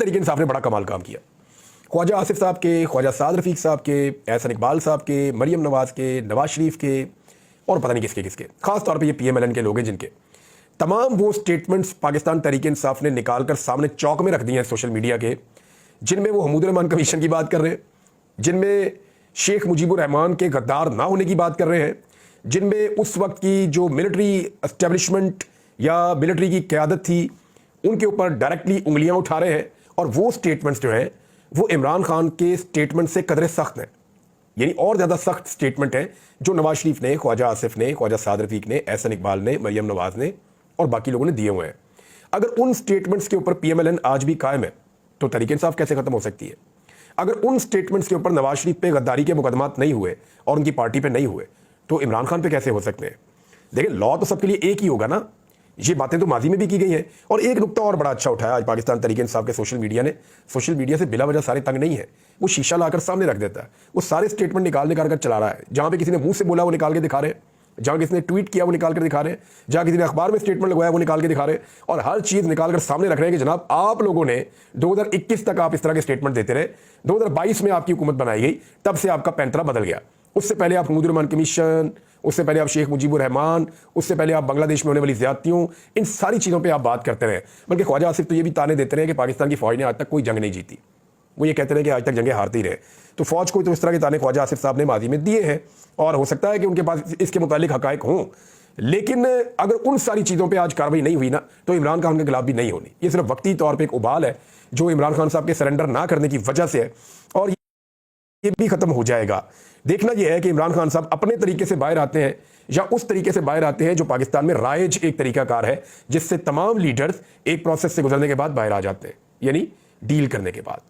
तहरीक इंसाफ ने बड़ा कमाल काम किया। ख्वाजा आसिफ साहब के, ख्वाजा साद रफ़ीक साहब के, एहसन इकबाल साहब के, मरियम नवाज़ के, नवाज शरीफ के और पता नहीं किसके किसके, ख़ास तौर पे ये PMLN के लोग हैं जिनके तमाम वो स्टेटमेंट्स पाकिस्तान तहरीक इंसाफ ने निकाल कर सामने चौक में रख दिए हैं सोशल मीडिया के, जिनमें वो हमूद रहमान कमीशन की बात कर रहे हैं, जिनमें शेख मुजीबुर रहमान के गद्दार ना होने की बात कर रहे हैं, जिनमें उस वक्त की जो मिलिट्री एस्टेब्लिशमेंट या मिलिट्री की क़यादत थी उनके ऊपर डायरेक्टली उंगलियां उठा रहे हैं। और वो स्टेटमेंट्स जो हैं वो इमरान खान के स्टेटमेंट से कदरे सख्त हैं, यानी और ज़्यादा सख्त स्टेटमेंट हैं जो नवाज शरीफ ने, ख्वाजा आसिफ ने, ख्वाजा साद रफ़ीक ने, एहसन इकबाल ने, मरियम नवाज़ ने और बाकी लोगों ने दिए हुए हैं। अगर उन स्टेटमेंट्स के ऊपर PMLN आज भी कायम है तो तहरीक इंसाफ कैसे ख़त्म हो सकती है? अगर उन स्टेटमेंट्स के ऊपर नवाज शरीफ पे गद्दारी के मुकदमात नहीं हुए और उनकी पार्टी पे नहीं हुए तो इमरान खान पे कैसे हो सकते हैं? देखिए, लॉ तो सबके लिए एक ही होगा ना। ये बातें तो माजी में भी की गई हैं। और एक नुकता और बड़ा अच्छा उठाया आज पाकिस्तान तहरीक इंसाफ के सोशल मीडिया ने। सोशल मीडिया से बिला वजह सारे तंग नहीं है, वो शीशा लाकर सामने रख देता है, वो सारे स्टेटमेंट निकाल कर चला रहा है। जहाँ पे किसी ने मुंह से बोला वो निकाल के दिखा रहे हैं, जहाँ किसी ने ट्वीट किया वो निकाल कर दिखा रहे हैं, जहाँ किसी ने अखबार में स्टेटमेंट लगवाया वो निकाल के दिखा रहे हैं, और हर चीज़ निकाल कर सामने रख रहे हैं कि जनाब आप लोगों ने 2021 तक आप इस तरह के स्टेटमेंट देते रहे, 2022 में आपकी हुकूमत बनाई गई, तब से आपका पैंतरा बदल गया। उससे पहले आप हमूद रहमान कमीशन, उससे पहले आप शेख मुजीबुर रहमान, उससे पहले आप बांग्लादेश में होने वाली ज़्यादतियों, इन सारी चीज़ों पे आप बात करते रहे। बल्कि ख्वाजा आसिफ तो ये भी ताने देते रहे कि पाकिस्तान की फ़ौज ने आज तक कोई जंग नहीं जीती। वो ये कहते रहे कि आज तक जंगें हारते ही रहे। तो फ़ौज को तो इस तरह के ताने ख्वाजा आसिफ साहब ने माजी में दिए हैं और हो सकता है कि उनके पास इसके मुतालिक हक़ाइक़ हों, लेकिन अगर उन सारी चीज़ों पर आज कार्रवाई नहीं हुई ना तो इमरान खान के खिलाफ भी नहीं होनी। ये सिर्फ वक्ती तौर पर एक उबाल है जो इमरान खान साहब के सरेंडर ना करने की वजह से है, और ये भी ख़त्म हो जाएगा। देखना यह है कि इमरान खान साहब अपने तरीके से बाहर आते हैं या उस तरीके से बाहर आते हैं जो पाकिस्तान में राइज एक तरीकाकार है, जिससे तमाम लीडर्स एक प्रोसेस से गुजरने के बाद बाहर आ जाते हैं, यानी डील करने के बाद।